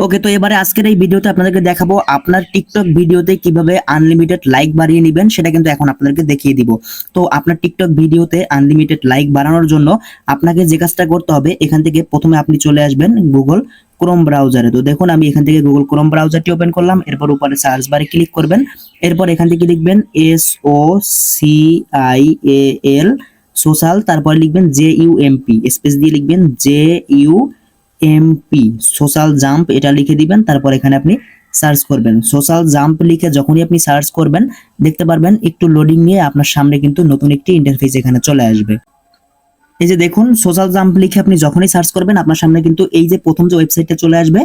ওকে, তো এবারে আজকের এই ভিডিওতে আপনাদেরকে দেখাবো আপনার টিকটক ভিডিওতে কিভাবে আনলিমিটেড লাইক বাড়িয়ে নেবেন, সেটা কিন্তু এখন আপনাদেরকে দেখিয়ে দিব। তো আপনার টিকটক ভিডিওতে আনলিমিটেড লাইক বাড়ানোর জন্য আপনাকে যে কাজটা করতে হবে, এখান থেকে প্রথমে আপনি চলে আসবেন গুগল ক্রোম ব্রাউজারে। তো দেখুন আমি এখান থেকে গুগল ক্রোম ব্রাউজারটি ওপেন করলাম, এরপর উপরে সার্চ বারে ক্লিক করবেন, এরপর এখান থেকে লিখবেন SOCIAL সোশ্যাল, তারপর লিখবেন JUMP, স্পেস দিয়ে লিখবেন JUMP সোশ্যাল জাম্প, এটা লিখে দিবেন। তারপর এখানে আপনি সার্চ করবেন সোশ্যাল জাম্প লিখে যখনই আপনি সার্চ করবেন দেখতে পারবেন একটু লোডিং নিয়ে আপনার সামনে কিন্তু নতুন একটি ইন্টারফেস এখানে চলে আসবে। এই যে দেখুন সোশ্যাল জাম্প লিখে আপনি যখনই সার্চ করবেন আপনার সামনে কিন্তু এই যে প্রথম যে ওয়েবসাইটটা চলে আসবে,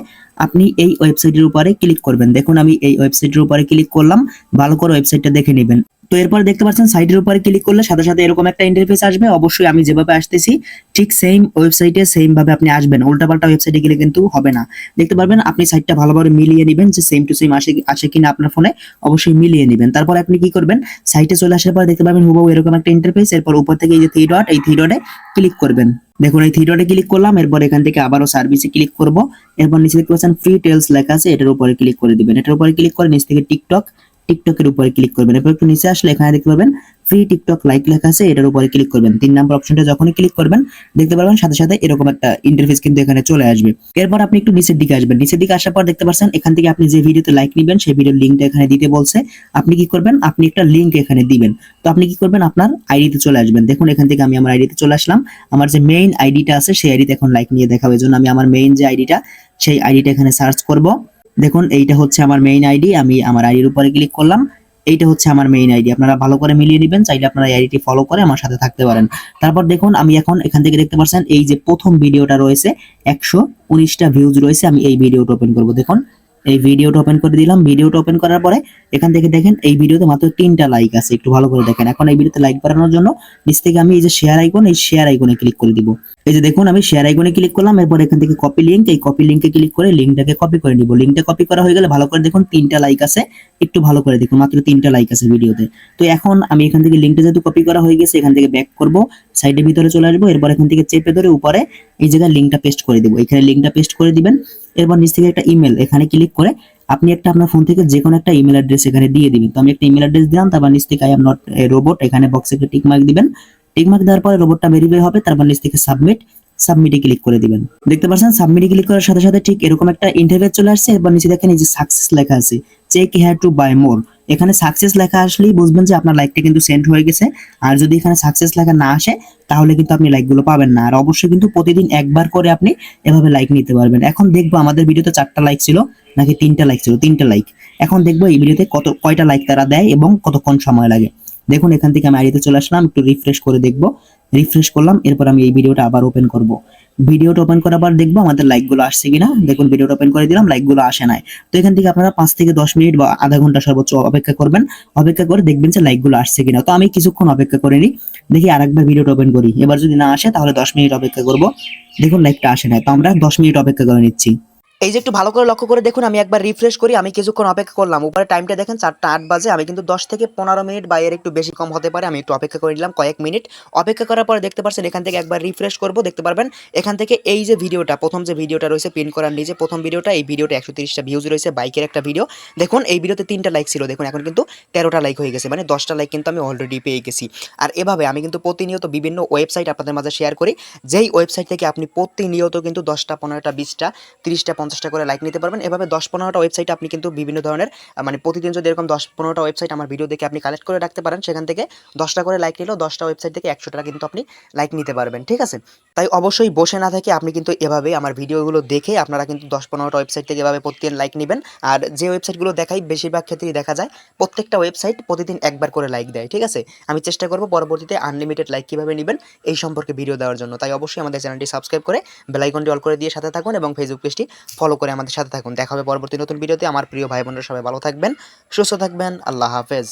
আপনি এই ওয়েবসাইটের উপরে ক্লিক করবেন। দেখুন আমি এই ওয়েবসাইটের উপরে ক্লিক করলাম, ভালো করে ওয়েবসাইটটা দেখে নেবেন। তো এরপর দেখতে পাচ্ছেন সাইটের উপরে ক্লিক করলে সাথে সাথে এরকম একটা ইন্টারফেস আসবে। অবশ্যই আমি যেভাবে আসতেছি ঠিক সেম ওয়েবসাইটে সেম ভাবে আপনি আসবেন, উল্টাপাল্টা ওয়েবসাইটে গেলে কিন্তু হবে না। দেখতে পারবেন আপনি সাইটটা ভালোভাবে মিলিয়ে নেবেন যে সেম টু সেম আসে কিনা আপনার ফোনে, অবশ্যই মিলিয়ে নেবেন। তারপর আপনি কি করবেন, সাইটে চলে আসার পর দেখতে পাবেন হুবহু এরকম একটা ইন্টারফেস। এরপর উপর থেকে এই যে থ্রি ডট, এই থ্রি ডটে ক্লিক করবেন। দেখুন এই থ্রি ডটে ক্লিক করলাম, এরপর এখান থেকে আবারও সার্ভিসে ক্লিক করব। এরপর নিচে দেখতে পাচ্ছেন ফ্রি টেলস লেখা আছে, এটার উপরে ক্লিক করে দিবেন। এটার উপরে ক্লিক করে নিচ থেকে টিকটকের উপরে ক্লিক করবেন। এরপর একটু নিচে আসলে এখানে দেখতে পাবেন ফ্রি টিকটক লাইক লেখা আছে, এটার উপরে ক্লিক করবেন। 3 নম্বর অপশনটা যখনই ক্লিক করবেন দেখতে পারবেন সাথে সাথে এরকম একটা ইন্টারফেস কিন্তু এখানে চলে আসবে। এরপর আপনি একটু নিচের দিকে আসবেন, নিচের দিকে আসার পর দেখতে পাচ্ছেন এখান থেকে আপনি যে ভিডিওতে লাইক নেবেন সেই ভিডিওর লিংকটা এখানে দিতে বলছে। আপনি কি করবেন, আপনি একটা লিংক এখানে দিবেন। তো আপনি কি করবেন, আপনার আইডিতে চলে আসবেন। দেখুন এখান থেকে আমি আমার আইডিতে চলে আসলাম, আমার যে মেইন আইডিটা আছে সেই আইডিতে এখন লাইক নিয়ে দেখাবে। এজন্য আমি আমার মেইন যে আইডিটা সেই আইডিটা এখানে সার্চ করব। দেখুন এইটা হচ্ছে আমার মেইন আইডি, আমি আমার আইডির উপরে ক্লিক করলাম। এইটা হচ্ছে আমার মেইন আইডি, আপনারা ভালো করে মিলিয়ে নেবেন, চাইলে আপনারা এই আইডিটি ফলো করে আমার সাথে থাকতে পারেন। তারপর দেখুন আমি এখন এখান থেকে দেখতে পাচ্ছেন এই যে প্রথম ভিডিওটা রয়েছে 119টা ভিউজ রয়েছে। আমি এই ভিডিওটা ওপেন করব। দেখুন এই ভিডিওটা ওপেন করে দিলাম। ভিডিওটা ওপেন করার পরে এখান থেকে দেখেন এই ভিডিওতে মাত্র 3টা লাইক আছে, একটু ভালো করে দেখেন। এখন এই ভিডিওতে লাইক বাড়ানোর জন্য নিচ থেকে আমি এই যে শেয়ার আইকন, এই শেয়ার আইকনে ক্লিক করে দিব। এই যে দেখুন আমি শেয়ার আইকনে ক্লিক করলাম, এরপর এখান থেকে কপি লিংক, এই কপি লিংকে ক্লিক করে লিংকটাকে কপি করে নিব। লিংকটা কপি করা হয়ে গেলে ভালো করে দেখুন 3টা লাইক আছে, একটু ভালো করে দেখুন মাত্র 3টা লাইক আছে ভিডিওতে। তো এখন আমি এখান থেকে লিংকটা যেহেতু কপি করা হয়ে গেছে, এখান থেকে ব্যাক করব, সাইডের ভিতরে চলে আসবো। এরপর এখান থেকে চেপে ধরে উপরে এই জায়গায় লিংকটা পেস্ট করে দিব, এখানে লিংকটা পেস্ট করে দিবেন। এরপর নিচ থেকে একটা ইমেল এখানে ক্লিক করে আপনি একটা আপনার ফোন থেকে যে কোনো একটা ইমেল অ্যাড্রেস এখানে দিয়ে দিবেন। তো আমি একটা ইমেল অ্যাড্রেস দিলাম, তারপর নিচ থেকে I am not a robot এখানে বক্সে একটা টিক মার্ক দিবেন। টিক মার্ক দেওয়ার পরে রোবটটা ভেরিফাই হবে, তারপর নিচ থেকে সাবমিটে ক্লিক করে দিবেন। দেখতে পাচ্ছেন সাবমিটে ক্লিক করার সাথে সাথে ঠিক এরকম একটা ইন্টারফেস চলে আসছে। এরপর নিচে দেখেন এই যে সাকসেস লেখা আছে, চেক হিয়ার টু বাই মোর। এখানে সাকসেস লেখা আসলেই বুঝবেন যে আপনার লাইকটা কিন্তু সেন্ড হয়ে গেছে। আর যদি এখানে সাকসেস লেখা না আসে তাহলে কিন্তু আপনি লাইকগুলো পাবেন না। আর অবশ্যই কিন্তু প্রতিদিন একবার করে আপনি এভাবে লাইক নিতে পারবেন। এখন দেখবো আমাদের ভিডিওতে 4টা লাইক ছিল নাকি 3টা লাইক ছিল, 3টা লাইক। এখন দেখবো এই ভিডিওতে কয়টা লাইক তারা দেয় এবং কতক্ষণ সময় লাগে। দেখুন এখান থেকে আমি আইডিতে চলে আসলাম, একটু রিফ্রেশ করে দেখবো। রিফ্রেশ করলাম, এরপর আমি এই ভিডিওটা আবার ওপেন করব। ভিডিওটা ওপেন করার পর দেখবো আমাদের লাইকগুলো আসছে কিনা। দেখুন ভিডিওটা ওপেন করে দিলাম, লাইকগুলো আসে নাই। তো এখান থেকে আপনারা 5 থেকে 10 মিনিট বা আধা ঘন্টা সর্বোচ্চ অপেক্ষা করবেন। অপেক্ষা করে দেখবেন যে লাইকগুলো আসছে কিনা। তো আমি কিছুক্ষণ অপেক্ষা করে নিই, দেখি আরেকবার ভিডিওটা ওপেন করি। এবার যদি না আসে তাহলে 10 মিনিট অপেক্ষা করব। দেখুন লাইকটা আসে নাই, তো আমরা 10 মিনিট অপেক্ষা করে নিচ্ছি। এই যে একটু ভালো করে লক্ষ্য করে দেখুন, আমি একবার রিফ্রেশ করি, আমি কিছুক্ষণ অপেক্ষা করলাম। উপরে টাইমটা দেখেন 4টা 8 বাজে। আমি কিন্তু 10 থেকে 15 মিনিট বা এর একটু বেশি কম হতে পারে, আমি একটু অপেক্ষা করে নিলাম কয়েক মিনিট। অপেক্ষা করার পরে দেখতে পাচ্ছেন এখান থেকে একবার রিফ্রেশ করব, দেখতে পারবেন এখান থেকে এই যে ভিডিওটা, প্রথম যে ভিডিওটা রয়েছে পিন করার নিচে প্রথম ভিডিওটা, এই ভিডিওটা 130টা ভিউজ রয়েছে, বাইকের একটা ভিডিও। দেখুন এই ভিডিওতে 3টা লাইক ছিল, দেখুন এখন কিন্তু 13টা লাইক হয়ে গেছে, মানে 10টা লাইক কিন্তু আমি অলরেডি পেয়ে গেছি। আর এভাবে আমি কিন্তু প্রতিনিয়ত বিভিন্ন ওয়েবসাইট আপনাদের মাঝে শেয়ার করি, যেই ওয়েবসাইট থেকে আপনি প্রতিনিয়ত কিন্তু 10টা 15টা 20টা 30টা 50টা করে লাইক নিতে পারবেন। এভাবে 10-15টা ওয়েবসাইট আপনি কিন্তু বিভিন্ন ধরনের মানে প্রতিদিন যদি এরকম 10-15টা ওয়েবসাইট আমার ভিডিও দেখে আপনি কালেক্ট করে রাখতে পারেন, সেখান থেকে 10টা করে লাইক নিলেও 10টা ওয়েবসাইট থেকে 100টা কিন্তু আপনি লাইক নিতে পারবেন, ঠিক আছে। তাই অবশ্যই বসে না থেকে আপনি কিন্তু এভাবে আমার ভিডিওগুলো দেখে আপনারা কিন্তু 10-15টা ওয়েবসাইট থেকে এভাবে প্রতিদিন লাইক নেবেন। আর যে ওয়েবসাইটগুলো দেখাই বেশিরভাগ ক্ষেত্রেই দেখা যায় প্রত্যেকটা ওয়েবসাইট প্রতিদিন একবার করে লাইক দেয়, ঠিক আছে। আমি চেষ্টা করব পরবর্তীতে আনলিমিটেড লাইক কীভাবে নেবেন এই সম্পর্কে ভিডিও দেওয়ার জন্য। তাই অবশ্যই আমাদের চ্যানেলটি সাবস্ক্রাইব করে বেল আইকনটি অল করে দিয়ে সাথে থাকুন এবং ফেসবুক পেজটি ফলো করে আমাদের সাথে থাকুন। দেখা হবে পরবর্তী নতুন ভিডিওতে। আমার প্রিয় ভাই বোনেরা সবাই ভালো থাকবেন, সুস্থ থাকবেন। আল্লাহ হাফেজ।